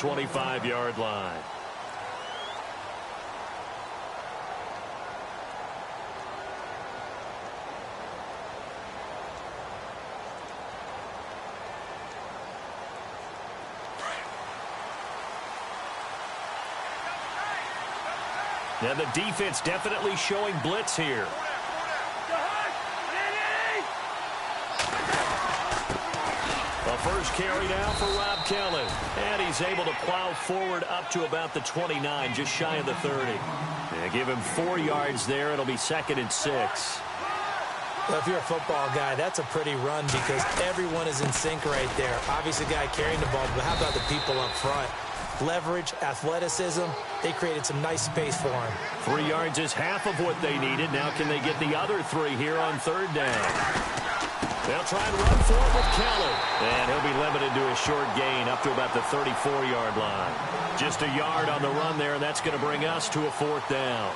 25-yard line. And the defense definitely showing blitz here. The first carry now for Rob Kelly. And he's able to plow forward up to about the 29, just shy of the 30. Yeah, give him 4 yards there. It'll be 2nd and 6. Well, if you're a football guy, that's a pretty run because everyone is in sync right there. Obviously, the guy carrying the ball, but how about the people up front? Leverage, athleticism, they created some nice space for him. 3 yards is half of what they needed. Now can they get the other 3 here on 3rd down? They'll try and run for it with Kelly. And he'll be limited to a short gain up to about the 34-yard line. Just a yard on the run there, and that's going to bring us to a 4th down.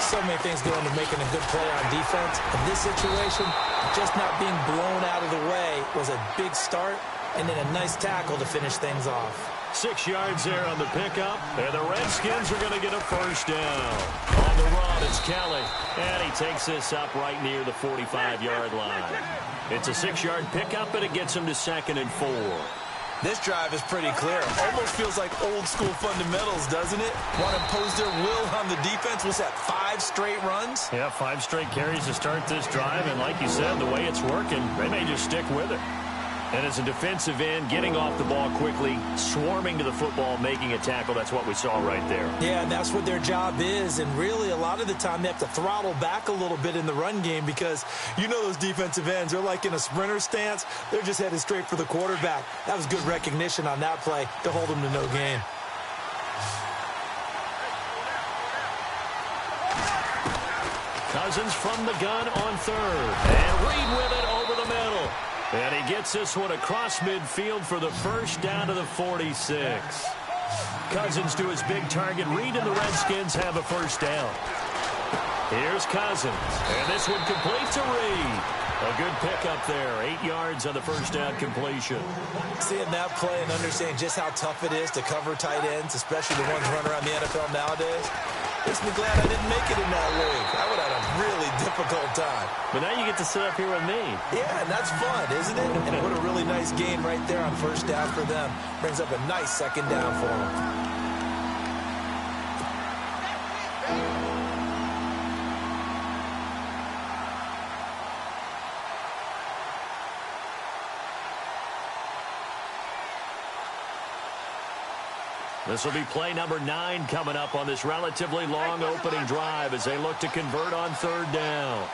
So many things go into making a good play on defense. In this situation, just not being blown out of the way was a big start, and then a nice tackle to finish things off. 6 yards there on the pickup, and the Redskins are going to get a 1st down. On the run, it's Kelly, and he takes this up right near the 45-yard line. It's a 6-yard pickup, and it gets him to 2nd and 4. This drive is pretty clear. Almost feels like old-school fundamentals, doesn't it? Want to impose their will on the defense. Was that 5 straight runs? Yeah, 5 straight carries to start this drive, and like you said, the way it's working, they may just stick with it. And as a defensive end, getting off the ball quickly, swarming to the football, making a tackle, that's what we saw right there. Yeah, and that's what their job is. And really, a lot of the time, they have to throttle back a little bit in the run game because you know those defensive ends, they're like in a sprinter stance. They're just headed straight for the quarterback. That was good recognition on that play to hold them to no gain. Cousins from the gun on 3rd. And Reed with it over the middle. And he gets this one across midfield for the 1st down to the 46. Cousins to his big target. Reed and the Redskins have a 1st down. Here's Cousins. And this one complete to Reed. A good pickup there. 8 yards on the 1st down completion. Seeing that play and understanding just how tough it is to cover tight ends, especially the ones running around the NFL nowadays, makes me glad I didn't make it in that league. I would have had a really difficult time. But now you get to sit up here with me. Yeah, and that's fun, isn't it? And what a really nice gain right there on 1st down for them. Brings up a nice 2nd down for them. This will be play number 9 coming up on this relatively long opening drive as they look to convert on 3rd down.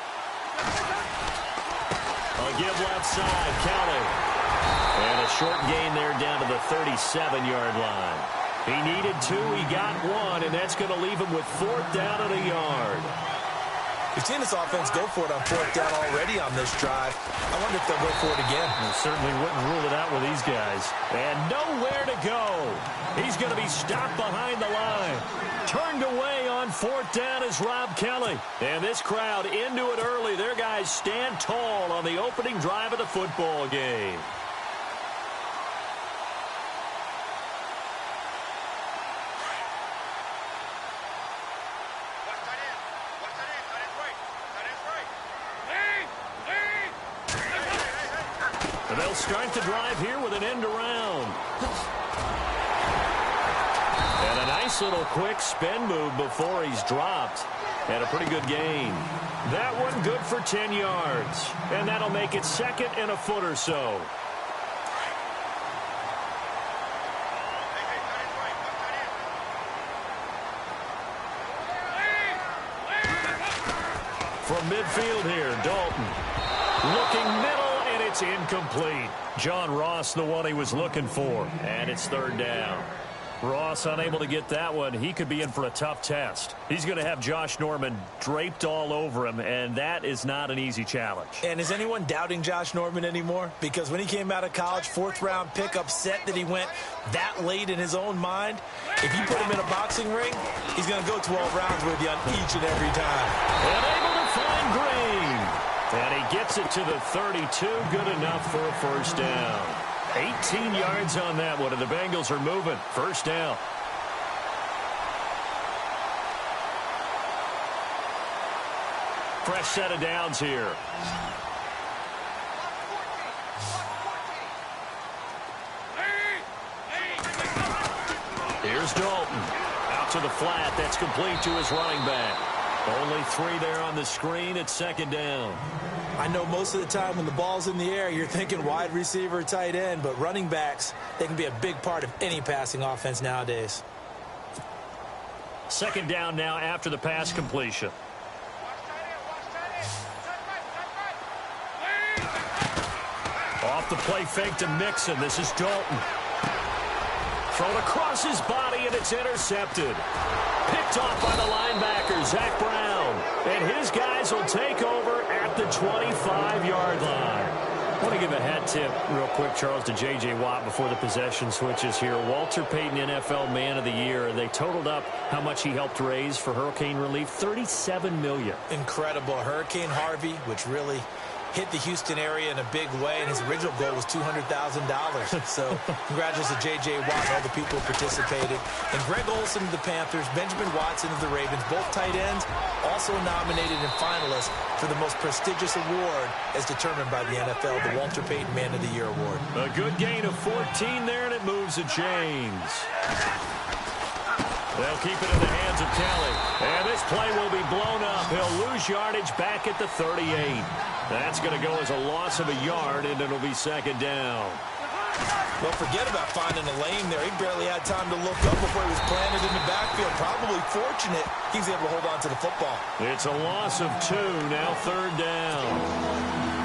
A give left side, Kelly. And a short gain there down to the 37-yard line. He needed 2, he got 1, and that's going to leave him with 4th down and a yard. We've seen this offense go for it on 4th down already on this drive. I wonder if they'll go for it again. Well, certainly wouldn't rule it out with these guys. And nowhere to go. He's going to be stopped behind the line. Turned away on 4th down is Rob Kelly. And this crowd into it early. Their guys stand tall on the opening drive of the football game. And they'll start the drive here with an end around. And a nice little quick spin move before he's dropped. And a pretty good gain. That one good for 10 yards. And that'll make it 2nd and a foot or so. From midfield here, Dalton. Looking middle. It's incomplete. John Ross, the one he was looking for. And it's 3rd down. Ross unable to get that one. He could be in for a tough test. He's going to have Josh Norman draped all over him, and that is not an easy challenge. And is anyone doubting Josh Norman anymore? Because when he came out of college, 4th-round pick, upset that he went that late in his own mind. If you put him in a boxing ring, he's going to go 12 rounds with you on each and every time. And able to find Green. And he gets it to the 32. Good enough for a 1st down. 18 yards on that one, and the Bengals are moving. First down. Fresh set of downs here. Here's Dalton. Out to the flat. That's complete to his running back. Only 3 there on the screen at second down. I know most of the time when the ball's in the air, you're thinking wide receiver, tight end, but running backs, they can be a big part of any passing offense nowadays. Second down now after the pass completion. Off the play fake to Mixon. This is Dalton. Thrown across his body, and it's intercepted. Picked off by the linebacker, Zach Brown. And his guys will take over at the 25-yard line. I want to give a hat tip real quick, Charles, to J.J. Watt before the possession switches here. Walter Payton, NFL Man of the Year. They totaled up how much he helped raise for hurricane relief, $37 million. Incredible. Hurricane Harvey, which really hit the Houston area in a big way, and his original goal was $200,000. So congratulations to J.J. Watt and all the people who participated. And Greg Olsen of the Panthers, Benjamin Watson of the Ravens, both tight ends, also nominated and finalists for the most prestigious award as determined by the NFL, the Walter Payton Man of the Year Award. A good gain of 14 there, and it moves the chains. They'll keep it in the hands of Kelly. And this play will be blown up. He'll lose yardage back at the 38. That's going to go as a loss of a yard, and it'll be second down. Well, forget about finding a lane there. He barely had time to look up before he was planted in the backfield. Probably fortunate he was able to hold on to the football. It's a loss of 2, now third down.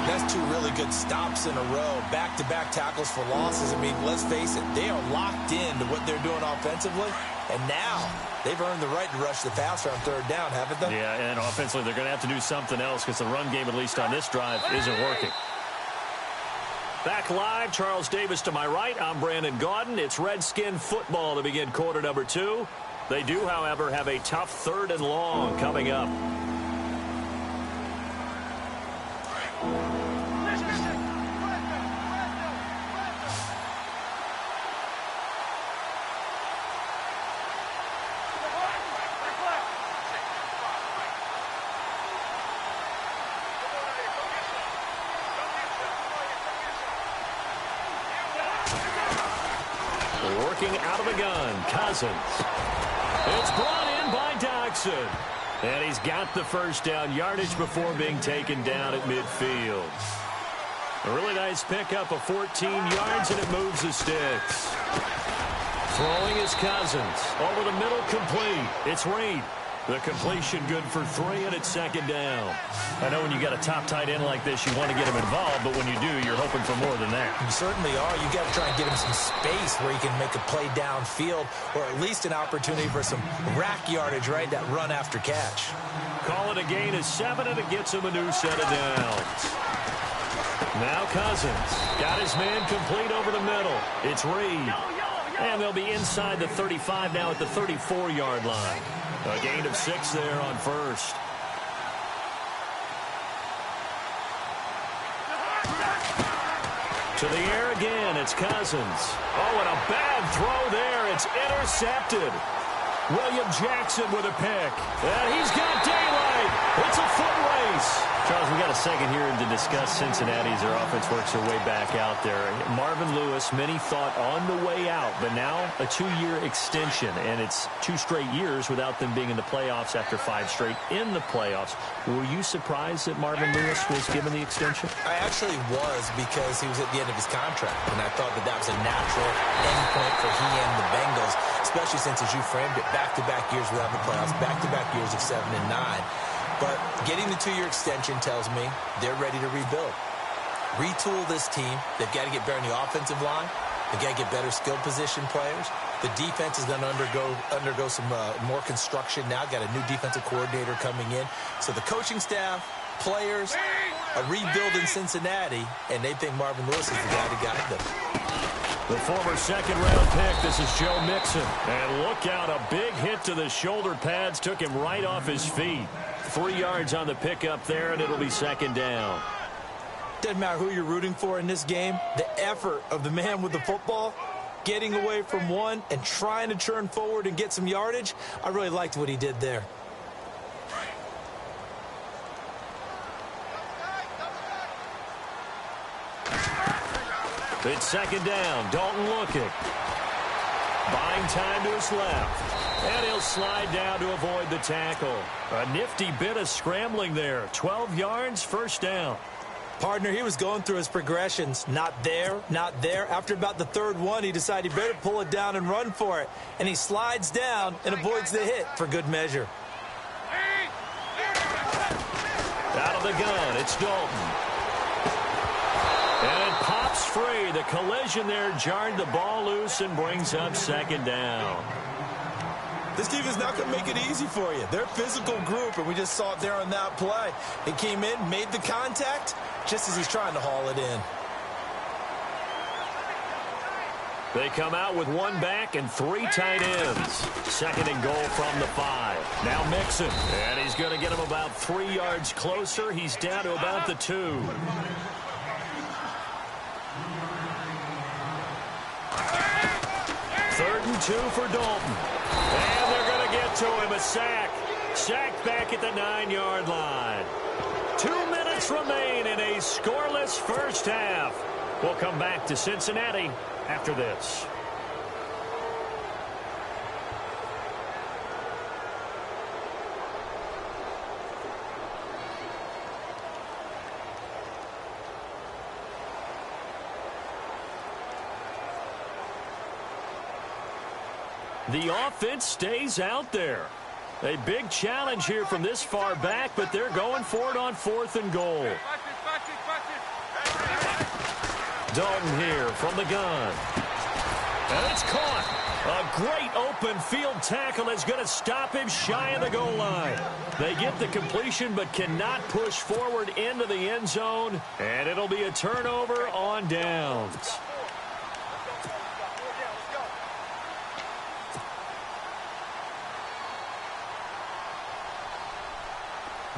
That's 2 really good stops in a row. Back-to-back tackles for losses. I mean, let's face it, they are locked into what they're doing offensively. And now they've earned the right to rush the passer on third down, haven't they? Yeah, and offensively they're going to have to do something else because the run game, at least on this drive, isn't working. Back live, Charles Davis to my right. I'm Brandon Gaudin. It's Redskin football to begin quarter number 2. They do, however, have a tough third and long coming up. Working out of the gun, Cousins. It's brought in by Doxson. And he's got the first down yardage before being taken down at midfield. A really nice pickup of 14 yards, and it moves the sticks. Throwing is Cousins. Over the middle, complete. It's Reed. The completion good for 3, and it's second down. I know when you got a top tight end like this, you want to get him involved, but when you do, you're hoping for more than that. You certainly are. You got to try and get him some space where he can make a play downfield, or at least an opportunity for some rack yardage, right? That run after catch. Call it a gain of 7, and it gets him a new set of downs. Now Cousins got his man complete over the middle. It's Reed. And they'll be inside the 35 now at the 34-yard line. A gain of 6 there on first. To the air again, it's Cousins. Oh, and a bad throw there. It's intercepted. William Jackson with a pick. And he's got daylight. It's a foot race. Charles, we got a second here to discuss Cincinnati as their offense works their way back out there. Marvin Lewis, many thought on the way out, but now a 2-year extension, and it's 2 straight years without them being in the playoffs after 5 straight in the playoffs. Were you surprised that Marvin Lewis was given the extension? I actually was, because he was at the end of his contract, and I thought that that was a natural end point for he and the Bengals, especially since, as you framed it, back-to-back years without the playoffs, back-to-back years of 7 and 9. But getting the 2-year extension tells me they're ready to rebuild. Retool this team. They've got to get better in the offensive line. They've got to get better skill position players. The defense is going to undergo some more construction now. Got a new defensive coordinator coming in. So the coaching staff, players, a rebuild in Cincinnati, and they think Marvin Lewis is the guy to guide them. The former second-round pick, this is Joe Mixon. And look out, a big hit to the shoulder pads took him right off his feet. 3 yards on the pickup there, and it'll be second down. Doesn't matter who you're rooting for in this game, the effort of the man with the football, getting away from one and trying to turn forward and get some yardage, I really liked what he did there. It's second down. Dalton looking. Buying time to his left. And he'll slide down to avoid the tackle. A nifty bit of scrambling there. 12 yards, first down. Partner, he was going through his progressions. Not there, not there. After about the third one, he decided he better pull it down and run for it. And he slides down and avoids the hit for good measure. Out of the gun, it's Dalton. And it pops free. The collision there jarred the ball loose and brings up second down. This team is not going to make it easy for you. They're a physical group, and we just saw it there on that play. He came in, made the contact, just as he's trying to haul it in. They come out with one back and three tight ends. Second and goal from the 5. Now Mixon, and he's going to get him about 3 yards closer. He's down to about the 2. Third and 2 for Dalton. And they're going to get to him. A sack. Sacked back at the 9-yard line. 2 minutes remain in a scoreless first half. We'll come back to Cincinnati after this. The offense stays out there. A big challenge here from this far back, but they're going for it on 4th and goal. Dalton here from the gun. And it's caught. A great open field tackle is going to stop him shy of the goal line. They get the completion but cannot push forward into the end zone, and it'll be a turnover on downs.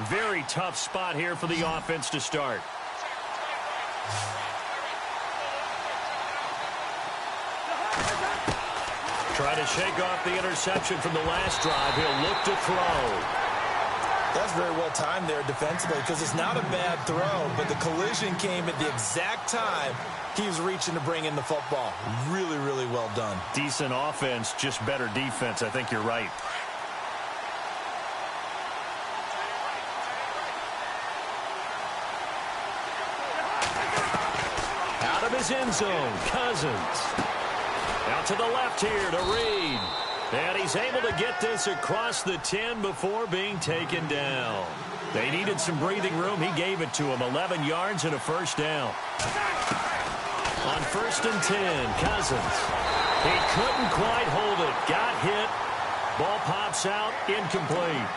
Very tough spot here for the offense to start. Try to shake off the interception from the last drive. He'll look to throw. That's very well timed there defensively because it's not a bad throw, but the collision came at the exact time he was reaching to bring in the football. Really, really well done. Decent offense, just better defense. I think you're right. Out of his end zone, Cousins. Out to the left here to Reed. And he's able to get this across the 10 before being taken down. They needed some breathing room. He gave it to him. 11 yards and a first down. On 1st and 10, Cousins. He couldn't quite hold it. Got hit. Ball pops out. Incomplete.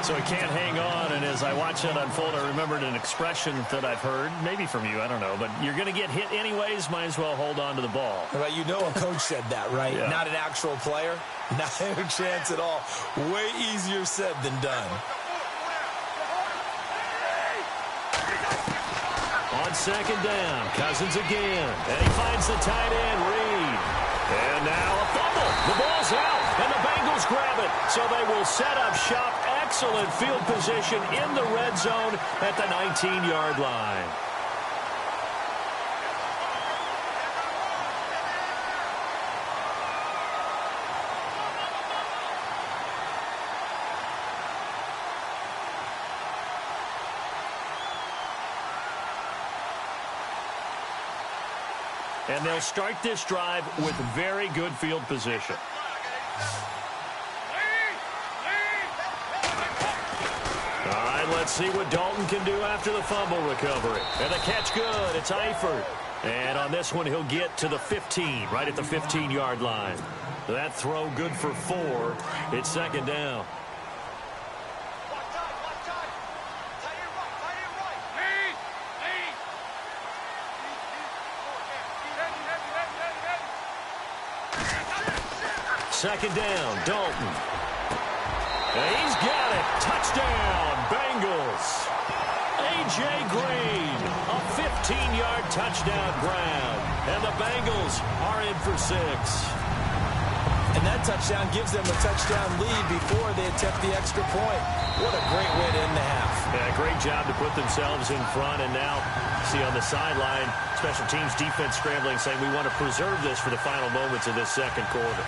So he can't hang on, and as I watch that unfold, I remembered an expression that I've heard, maybe from you, I don't know, but you're going to get hit anyways, might as well hold on to the ball. Right, you know a coach said that, right? Yeah. Not an actual player. Not a chance at all. Way easier said than done. On 2nd down, Cousins again, and he finds the tight end, Reed. And now a fumble. The ball's out, and the Bengals grab it. So they will set up shop. Excellent field position in the red zone at the 19-yard line. And they'll start this drive with very good field position. All right, let's see what Dalton can do after the fumble recovery. And the catch good. It's Eifert. And on this one, he'll get to the 15, right at the 15-yard line. That throw good for 4. It's 2nd down. Second down, Dalton. And he's got it. Touchdown, Bengals. A.J. Green, a 15-yard touchdown grab. And the Bengals are in for 6. And that touchdown gives them a touchdown lead before they attempt the extra point. What a great way to end the half. Yeah, great job to put themselves in front. And now, see on the sideline, special teams defense scrambling, saying we want to preserve this for the final moments of this second quarter.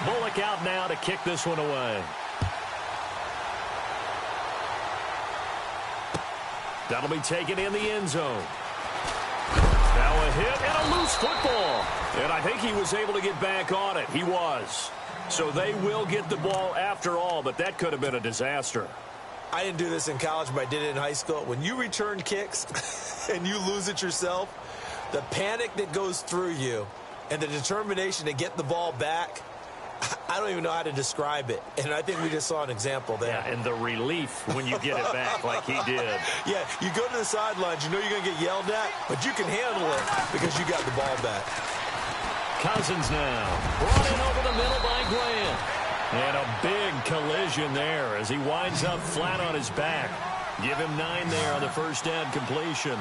Bullock out now to kick this one away. That'll be taken in the end zone. Now a hit and a loose football. And I think he was able to get back on it. He was. So they will get the ball after all, but that could have been a disaster. I didn't do this in college, but I did it in high school. When you return kicks and you lose it yourself, the panic that goes through you and the determination to get the ball back, I don't even know how to describe it. And I think we just saw an example there. Yeah, and the relief when you get it back like he did. Yeah, you go to the sidelines, you know you're going to get yelled at, but you can handle it because you got the ball back. Cousins now. Brought in over the middle by Grant. And a big collision there as he winds up flat on his back. Give him 9 there on the first down completion.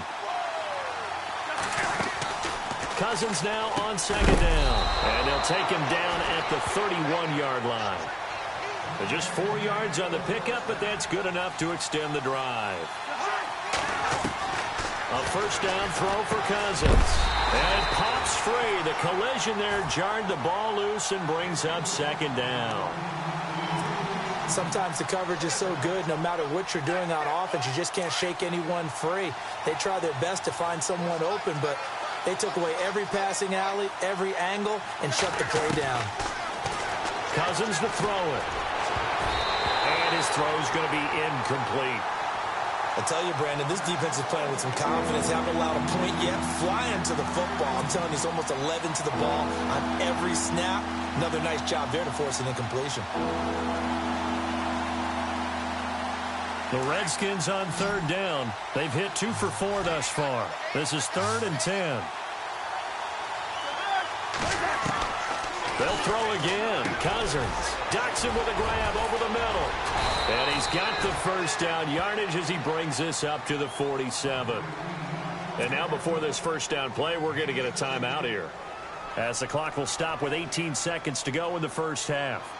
Cousins now on second down. And they'll take him down at the 31-yard line. Just 4 yards on the pickup, but that's good enough to extend the drive. A first down throw for Cousins. And it pops free. The collision there jarred the ball loose and brings up second down. Sometimes the coverage is so good, no matter what you're doing on offense, you just can't shake anyone free. They try their best to find someone open, but they took away every passing alley, every angle, and shut the play down. Cousins to throw it. And his throw's going to be incomplete. I tell you, Brandon, this defense is playing with some confidence. Haven't allowed a point yet. Flying to the football. I'm telling you, it's almost 11 to the ball on every snap. Another nice job there to force an incompletion. The Redskins on third down. They've hit 2 for 4 thus far. This is 3rd and 10. They'll throw again. Cousins ducks him with a grab over the middle. And he's got the first down yardage as he brings this up to the 47. And now before this first down play, we're going to get a timeout here, as the clock will stop with 18 seconds to go in the first half.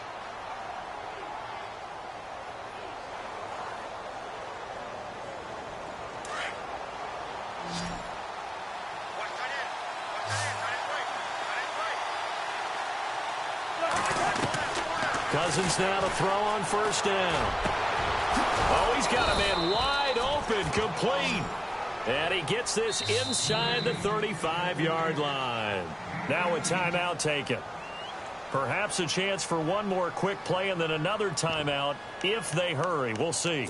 Cousins now to throw on first down. Oh, he's got a man wide open, complete. And he gets this inside the 35-yard line. Now a timeout taken. Perhaps a chance for one more quick play and then another timeout if they hurry. We'll see.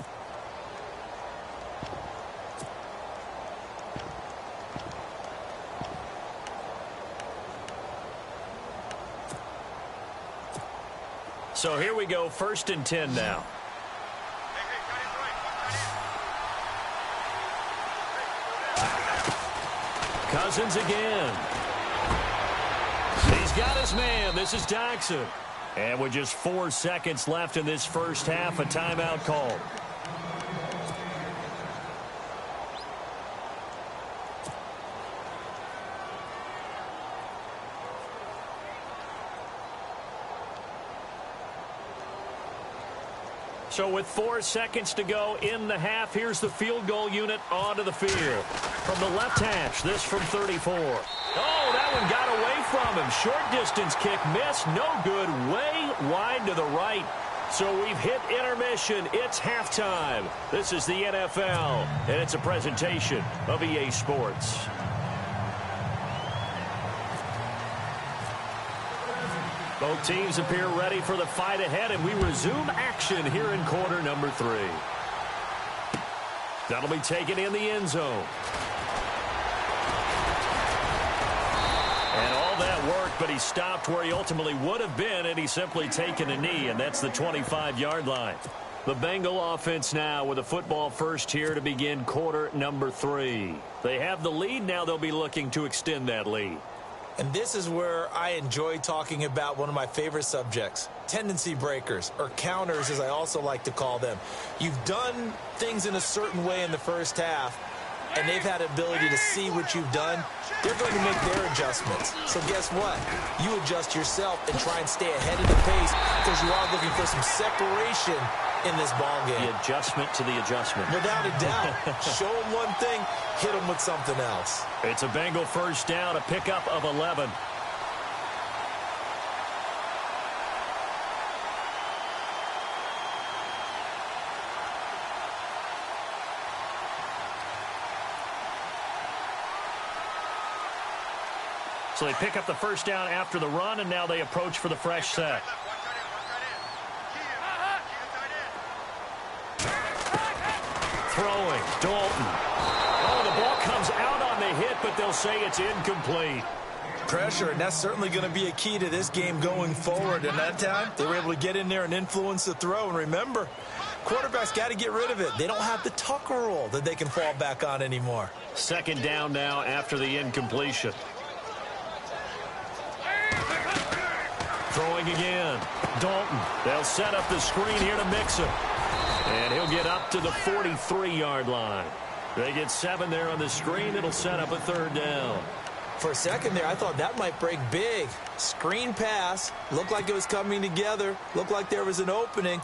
So here we go, 1st and 10 now. Cousins again. He's got his man. This is Jackson. And with just 4 seconds left in this first half, a timeout called. So with 4 seconds to go in the half, here's the field goal unit onto the field. From the left hash, this from 34. Oh, that one got away from him. Short distance kick missed. No good. Way wide to the right. So we've hit intermission. It's halftime. This is the NFL, and it's a presentation of EA Sports. Both teams appear ready for the fight ahead, and we resume action here in quarter number 3. That'll be taken in the end zone. And all that work, but he stopped where he ultimately would have been, and he's simply taken a knee, and that's the 25-yard line. The Bengal offense now with a football first here to begin quarter number 3. They have the lead. Now they'll be looking to extend that lead. And this is where I enjoy talking about one of my favorite subjects, tendency breakers, or counters as I also like to call them. You've done things in a certain way in the first half, and they've had the ability to see what you've done. They're going to make their adjustments. So guess what? You adjust yourself and try and stay ahead of the pace because you are looking for some separation in this ball game. The adjustment to the adjustment. Without a doubt. Show them one thing, hit them with something else. It's a Bengal first down, a pickup of 11. So they pick up the first down after the run, and now they approach for the fresh set. Throwing, Dalton. Oh, the ball comes out on the hit, but they'll say it's incomplete. Pressure, and that's certainly going to be a key to this game going forward. And that time, they were able to get in there and influence the throw. And remember, quarterbacks got to get rid of it. They don't have the Tucker rule that they can fall back on anymore. Second down now after the incompletion. Throwing again. Dalton. They'll set up the screen here to mix him. And he'll get up to the 43-yard line. They get 7 there on the screen. It'll set up a third down. For a second there, I thought that might break big. Screen pass. Looked like it was coming together. Looked like there was an opening.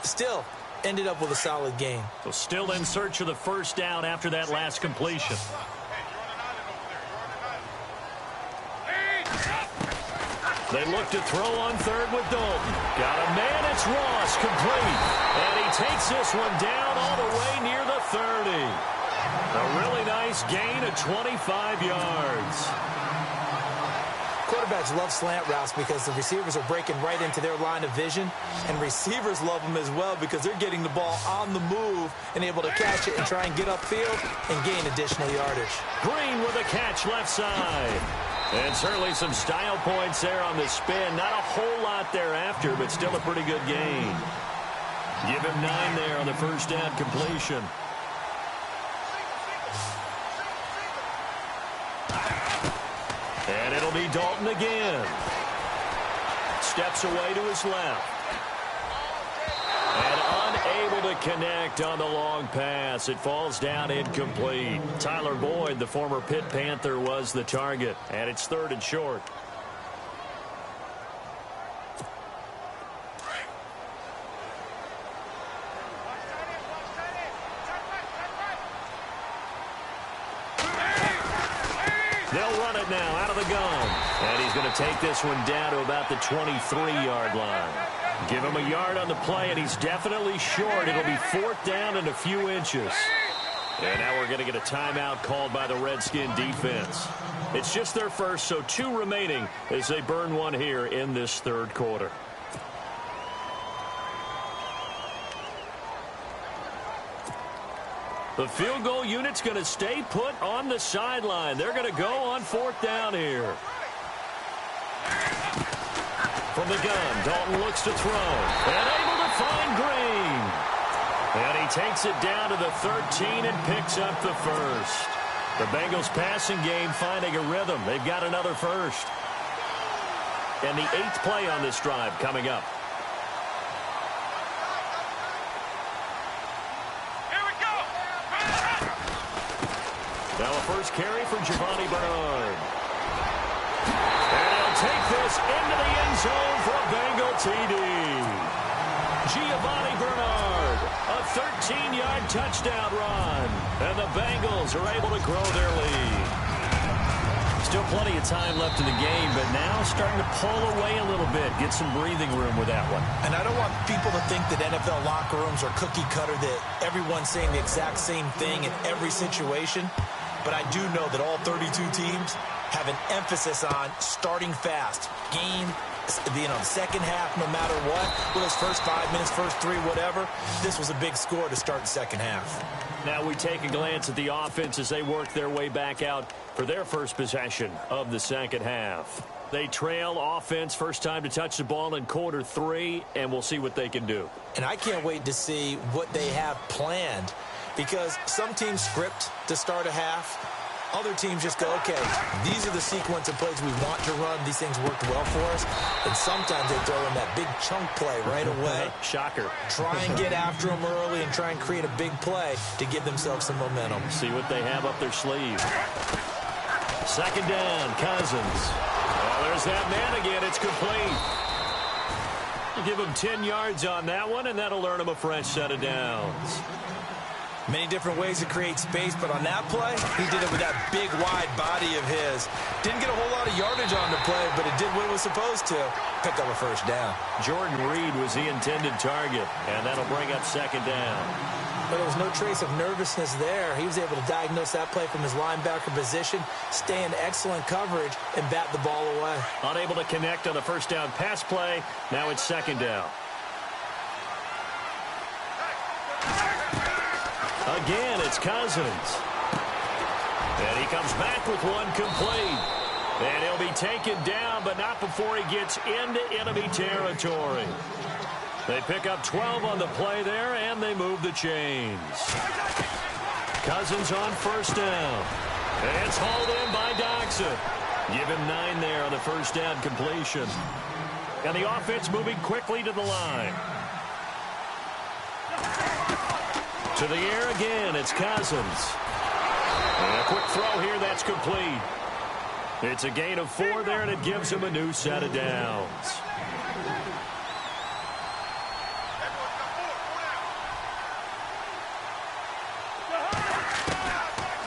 Still, ended up with a solid game. So still in search of the first down after that last completion. They look to throw on third with Dalton. Got a man, it's Ross, complete. And he takes this one down all the way near the 30. A really nice gain of 25 yards. Quarterbacks love slant routes because the receivers are breaking right into their line of vision. And receivers love them as well because they're getting the ball on the move and able to catch it and try and get upfield and gain additional yardage. Green with a catch left side. And certainly some style points there on the spin. Not a whole lot thereafter, but still a pretty good gain. Give him 9 there on the first down completion. And it'll be Dalton again. Steps away to his left. And unable to connect on the long pass. It falls down incomplete. Tyler Boyd, the former Pitt Panther, was the target. And it's 3rd and short. They'll run it now out of the gun. And he's going to take this one down to about the 23-yard line. Give him a yard on the play, and he's definitely short. It'll be 4th down and a few inches. And now we're going to get a timeout called by the Redskin defense. It's just their first, so 2 remaining as they burn one here in this 3rd quarter. The field goal unit's going to stay put on the sideline. They're going to go on 4th down here. From the gun, Dalton looks to throw. And able to find Green. And he takes it down to the 13 and picks up the first. The Bengals passing game finding a rhythm. They've got another first. And the 8th play on this drive coming up. Now a first carry for Giovanni Bernard. And he'll take this into the end zone for a Bengal TD. Giovanni Bernard, a 13-yard touchdown run. And the Bengals are able to grow their lead. Still plenty of time left in the game, but now starting to pull away a little bit. Get some breathing room with that one. And I don't want people to think that NFL locker rooms are cookie cutter, that everyone's saying the exact same thing in every situation. But I do know that all 32 teams have an emphasis on starting fast. Game, the second half, no matter what. Whether it's first 5 minutes, first 3, whatever. This was a big score to start the second half. Now we take a glance at the offense as they work their way back out for their first possession of the second half. They trail offense, first time to touch the ball in quarter 3, and we'll see what they can do. And I can't wait to see what they have planned, because some teams script to start a half, Other teams just go, okay, these are the sequence of plays we want to run. These things worked well for us. And sometimes they throw in that big chunk play right away. Shocker. Try and get after them early and try and create a big play to give themselves some momentum. See what they have up their sleeve. Second down, Cousins. Well, there's that man again. It's complete. We'll give him 10 yards on that one, and that'll earn him a fresh set of downs. Many different ways to create space, but on that play, he did it with that big, wide body of his. Didn't get a whole lot of yardage on the play, but it did what it was supposed to. Pick up a first down. Jordan Reed was the intended target, and that'll bring up second down. But there was no trace of nervousness there. He was able to diagnose that play from his linebacker position, stay in excellent coverage, and bat the ball away. Unable to connect on the first down pass play. Now it's second down. Again, it's Cousins. And he comes back with one complete. And he'll be taken down, but not before he gets into enemy territory. They pick up 12 on the play there, and they move the chains. Cousins on first down. It's hauled in by Doxson. Give him 9 there on the first down completion. And the offense moving quickly to the line. To the air again, it's Cousins. And a quick throw here, that's complete. It's a gain of 4 there, and it gives him a new set of downs.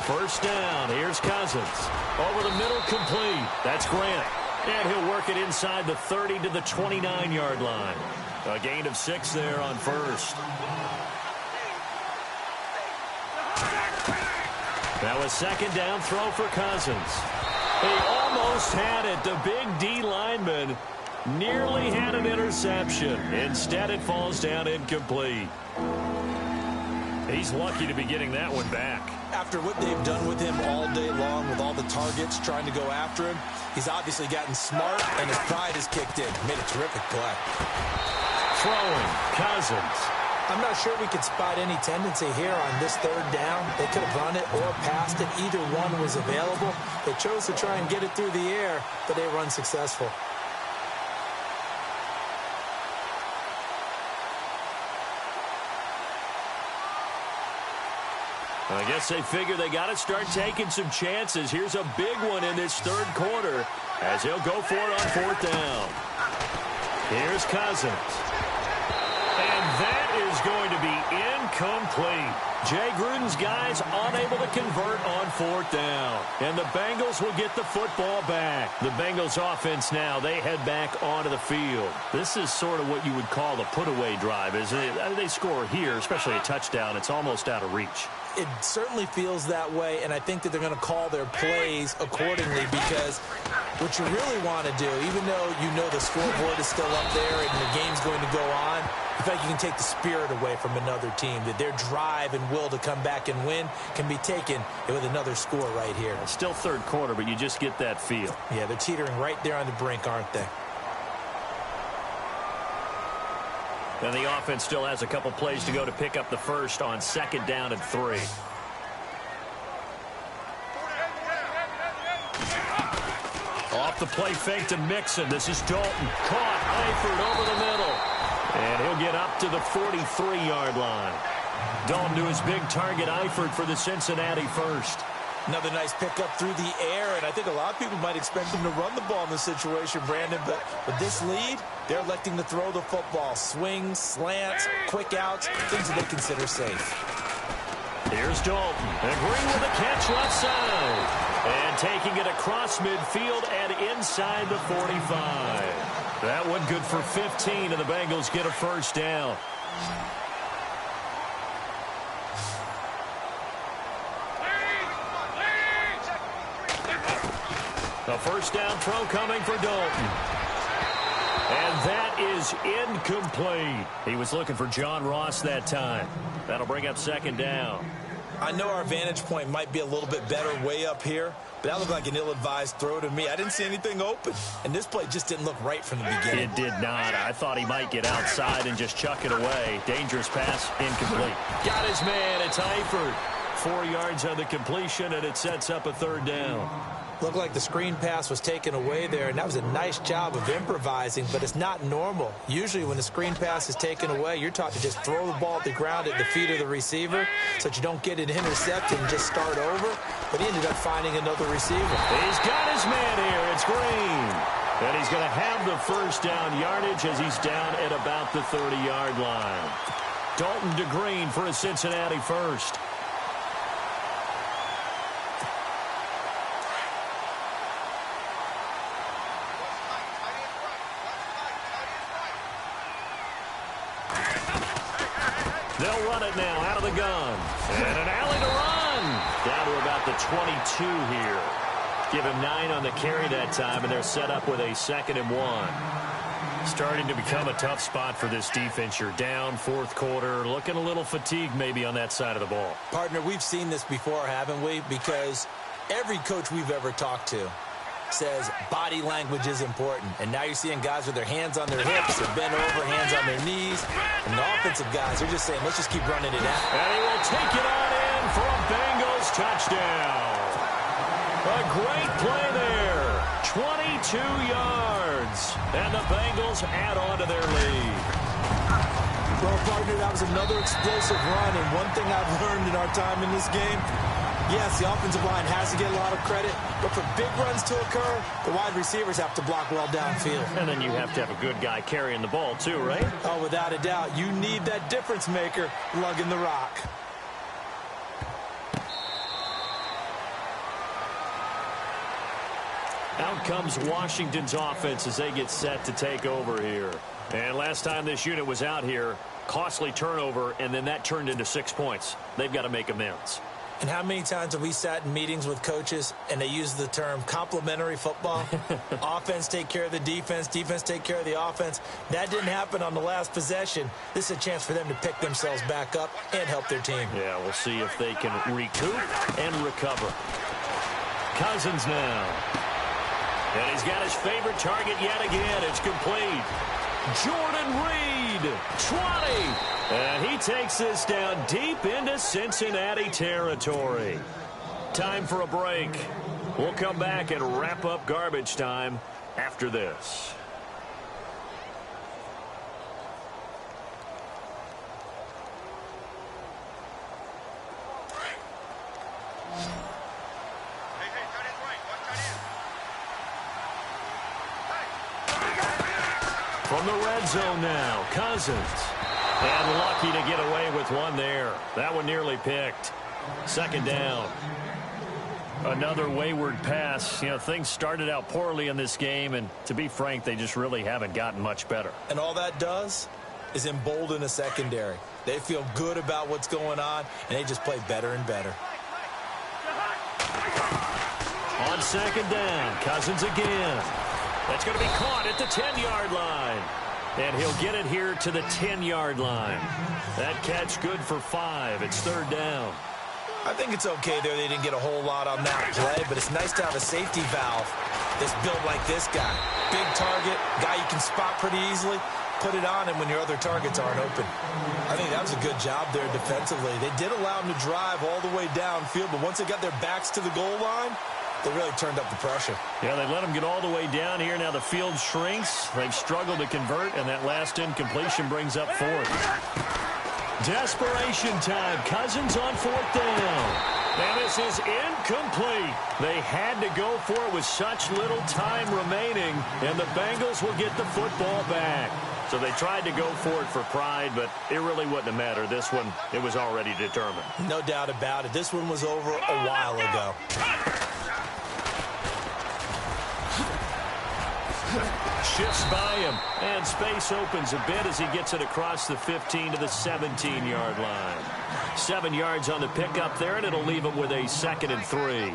First down, here's Cousins. Over the middle, complete. That's Grant. And he'll work it inside the 30 to the 29-yard line. A gain of 6 there on first. Now a second down throw for Cousins. He almost had it. The big D lineman nearly had an interception. Instead, it falls down incomplete. He's lucky to be getting that one back. After what they've done with him all day long with all the targets trying to go after him, he's obviously gotten smart, and his pride has kicked in. Made a terrific play. Throwing, Cousins. I'm not sure we could spot any tendency here on this third down. They could have run it or passed it. Either one was available. They chose to try and get it through the air, but they were unsuccessful. I guess they figure they got to start taking some chances. Here's a big one in this third quarter as he'll go for it on fourth down. Here's Cousins. And that is going to be incomplete. Jay Gruden's guys unable to convert on fourth down. And the Bengals will get the football back. The Bengals offense now, they head back onto the field. This is sort of what you would call the put-away drive, isn't it? I mean, they score here, especially a touchdown. It's almost out of reach. It certainly feels that way, and I think that they're going to call their plays accordingly, because what you really want to do, even though you know the scoreboard is still up there and the game's going to go on, I feel like you can take the spirit away from another team, that their drive and will to come back and win can be taken with another score right here. It's still third quarter, but you just get that feel. Yeah, they're teetering right there on the brink, aren't they? And the offense still has a couple plays to go to pick up the first on second down and 3. Off the play fake to Mixon. This is Dalton. Caught. Eifert over the middle. And he'll get up to the 43-yard line. Dalton to his big target, Eifert, for the Cincinnati first. Another nice pickup through the air, and I think a lot of people might expect him to run the ball in this situation, Brandon, but with this lead, they're electing to throw the football. Swings, slants, quick outs, things that they consider safe. Here's Dalton, and Green with a catch left side. And taking it across midfield and inside the 45. That one good for 15, and the Bengals get a first down. A first down throw coming for Dalton. And that is incomplete. He was looking for John Ross that time. That'll bring up second down. I know our vantage point might be a little bit better way up here, but that looked like an ill-advised throw to me. I didn't see anything open, and this play just didn't look right from the beginning. It did not. I thought he might get outside and just chuck it away. Dangerous pass, incomplete. Got his man. It's Eifert. 4 yards on the completion, and it sets up a third down. Looked like the screen pass was taken away there, and that was a nice job of improvising, but it's not normal. Usually when the screen pass is taken away, you're taught to just throw the ball at the ground at the feet of the receiver so that you don't get it intercepted and just start over, but he ended up finding another receiver. He's got his man here. It's Green. And he's going to have the first down yardage as he's down at about the 30-yard line. Dalton to Green for a Cincinnati first. They'll run it now out of the gun. And an alley to run. Down to about the 22 here. Give him 9 on the carry that time, and they're set up with a 2nd and 1. Starting to become a tough spot for this defense. You're down, fourth quarter, looking a little fatigued maybe on that side of the ball. Partner, we've seen this before, haven't we? Because every coach we've ever talked to says body language is important. And now you're seeing guys with their hands on their hips, they're bent over, hands on their knees. And the offensive guys are just saying, let's just keep running it out. And he will take it on in for a Bengals touchdown. A great play there. 22 yards. And the Bengals add on to their lead. Well, partner, that was another explosive run. And one thing I've learned in our time in this game, yes, the offensive line has to get a lot of credit, but for big runs to occur, the wide receivers have to block well downfield. And then you have to have a good guy carrying the ball too, right? Oh, without a doubt. You need that difference maker lugging the rock. Out comes Washington's offense as they get set to take over here. And last time this unit was out here, costly turnover, and then that turned into 6 points. They've got to make amends. And how many times have we sat in meetings with coaches and they use the term complementary football? Offense take care of the defense, defense take care of the offense. That didn't happen on the last possession. This is a chance for them to pick themselves back up and help their team. Yeah, we'll see if they can recoup and recover. Cousins now. And he's got his favorite target yet again. It's complete. Jordan Reed, 20. And he takes this down deep into Cincinnati territory. Time for a break. We'll come back and wrap up garbage time after this. From the red zone now, Cousins. And lucky to get away with one there. That one nearly picked. 2nd down. Another wayward pass. You know, things started out poorly in this game, and to be frank, they just really haven't gotten much better. And all that does is embolden a secondary. They feel good about what's going on, and they just play better and better. On 2nd down, Cousins again. That's going to be caught at the 10-yard line. And he'll get it here to the 10-yard line. That catch good for 5. It's 3rd down. I think it's okay there. They didn't get a whole lot on that play, but it's nice to have a safety valve that's built like this guy. Big target, guy you can spot pretty easily. Put it on him when your other targets aren't open. I think that was a good job there defensively. They did allow him to drive all the way downfield, but once they got their backs to the goal line, they really turned up the pressure. Yeah, they let them get all the way down here. Now the field shrinks. They've struggled to convert, and that last incompletion brings up 4th. Desperation time. Cousins on 4th down. And this is incomplete. They had to go for it with such little time remaining, and the Bengals will get the football back. So they tried to go for it for pride, but it really wouldn't have mattered. This one, it was already determined. No doubt about it. This one was over a while ago. Shifts by him, and space opens a bit as he gets it across the 15 to the 17-yard line. 7 yards on the pickup there, and it'll leave him with a 2nd and 3. Here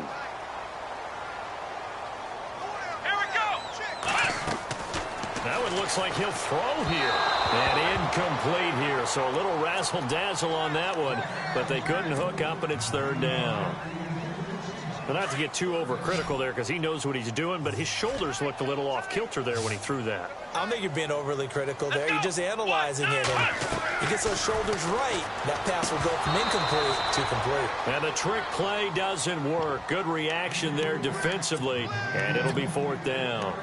we go. That one looks like he'll throw here. And incomplete here, so a little razzle-dazzle on that one, but they couldn't hook up, and it's 3rd down. Well, not to get too overcritical there because he knows what he's doing, but his shoulders looked a little off kilter there when he threw that. I don't think you're being overly critical there. You're just analyzing it. And he gets those shoulders right, that pass will go from incomplete to complete. And the trick play doesn't work. Good reaction there defensively, and it'll be 4th down.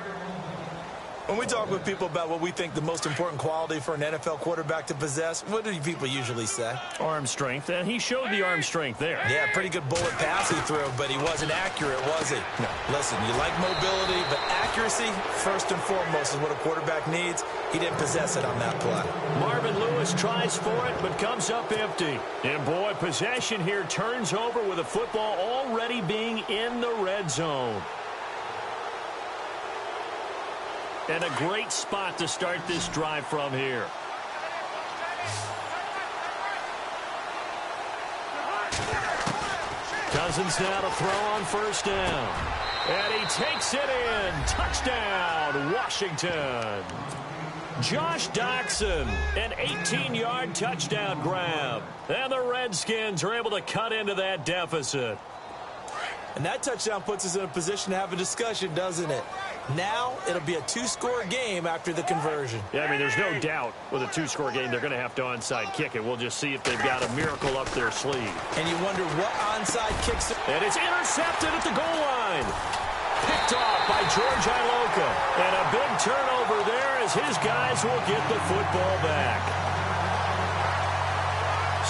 When we talk with people about what we think the most important quality for an NFL quarterback to possess, what do people usually say? Arm strength, and he showed the arm strength there. Yeah, pretty good bullet pass he threw, but he wasn't accurate, was he? No. Listen, you like mobility, but accuracy, first and foremost, is what a quarterback needs. He didn't possess it on that play. Marvin Lewis tries for it, but comes up empty. And, boy, possession here turns over with the football already being in the red zone. And a great spot to start this drive from here. Cousins now to throw on 1st down. And he takes it in. Touchdown, Washington. Josh Doxson, an 18-yard touchdown grab. And the Redskins are able to cut into that deficit. And that touchdown puts us in a position to have a discussion, doesn't it? Now it'll be a 2-score game after the conversion. Yeah, I mean, there's no doubt with a 2-score game they're going to have to onside kick it. We'll just see if they've got a miracle up their sleeve. And you wonder what onside kicks. And it's intercepted at the goal line. Picked off by George Iloka. And a big turnover there as his guys will get the football back.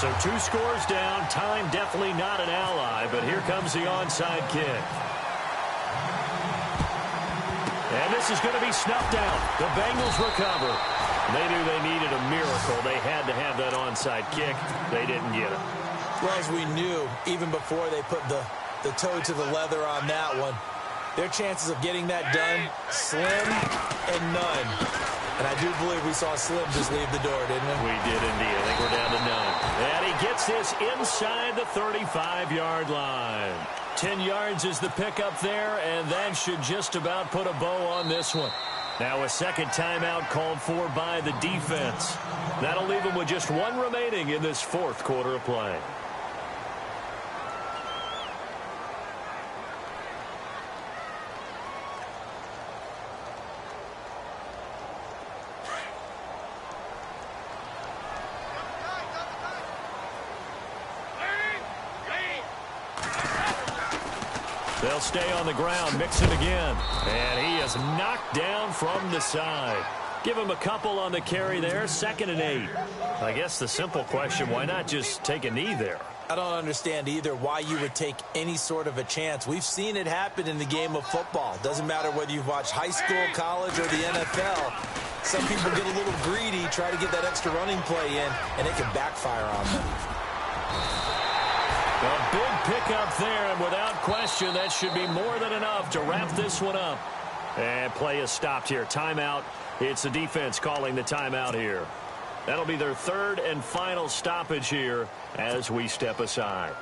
So 2 scores down. Time definitely not an ally, but here comes the onside kick. And this is going to be snuffed out. The Bengals recover. They knew they needed a miracle. They had to have that onside kick. They didn't get it. Well, as we knew, even before they put the toe to the leather on that one, their chances of getting that done, slim and none. And I do believe we saw Slim just leave the door, didn't we? We did indeed. I think we're down to none. And he gets this inside the 35-yard line. 10 yards is the pickup there, and that should just about put a bow on this one. Now a second timeout called for by the defense. That'll leave them with just 1 remaining in this 4th quarter of play. They'll stay on the ground, mix it again. And he is knocked down from the side. Give him a couple on the carry there, 2nd and 8. I guess the simple question, why not just take a knee there? I don't understand either why you would take any sort of a chance. We've seen it happen in the game of football. Doesn't matter whether you've watched high school, college, or the NFL. Some people get a little greedy, try to get that extra running play in, and it can backfire on them. A big pickup there, and without question, that should be more than enough to wrap this one up. And play is stopped here. Timeout. It's the defense calling the timeout here. That'll be their 3rd and final stoppage here as we step aside.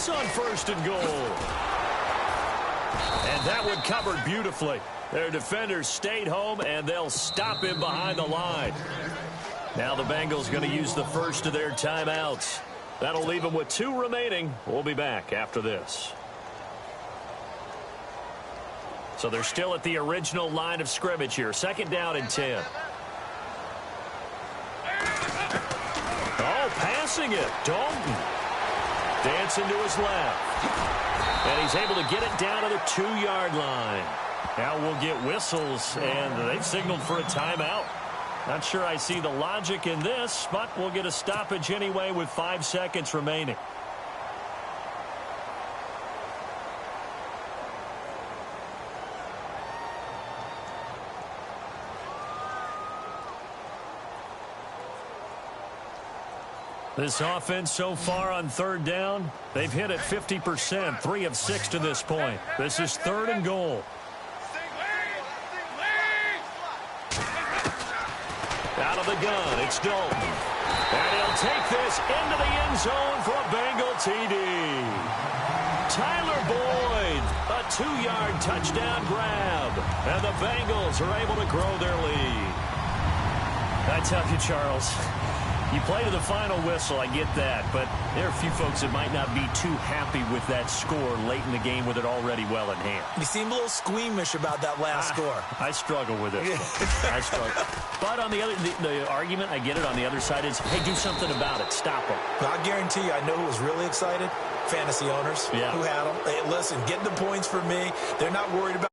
On 1st and goal. And that one covered beautifully. Their defenders stayed home, and they'll stop him behind the line. Now the Bengals going to use the first of their timeouts. That'll leave them with 2 remaining. We'll be back after this. So they're still at the original line of scrimmage here. 2nd down and 10. Oh, passing it. Dalton. Dancing to his left. And he's able to get it down to the 2-yard line. Now we'll get whistles, and they've signaled for a timeout. Not sure I see the logic in this, but we'll get a stoppage anyway with 5 seconds remaining. This offense so far on third down, they've hit it 50%, 3 of 6 to this point. This is 3rd and goal. Out of the gun, it's Dalton. And he'll take this into the end zone for a Bengal TD. Tyler Boyd, a 2-yard touchdown grab. And the Bengals are able to grow their lead. I tell you, Charles, you play to the final whistle, I get that, but there are a few folks that might not be too happy with that score late in the game with it already well in hand. You seem a little squeamish about that last score. I struggle with it. I struggle. But on the other, the argument, I get it, on the other side is, hey, do something about it. Stop them. I guarantee you, I know who was really excited. Fantasy owners who had them. Hey, listen, get the points for me. They're not worried about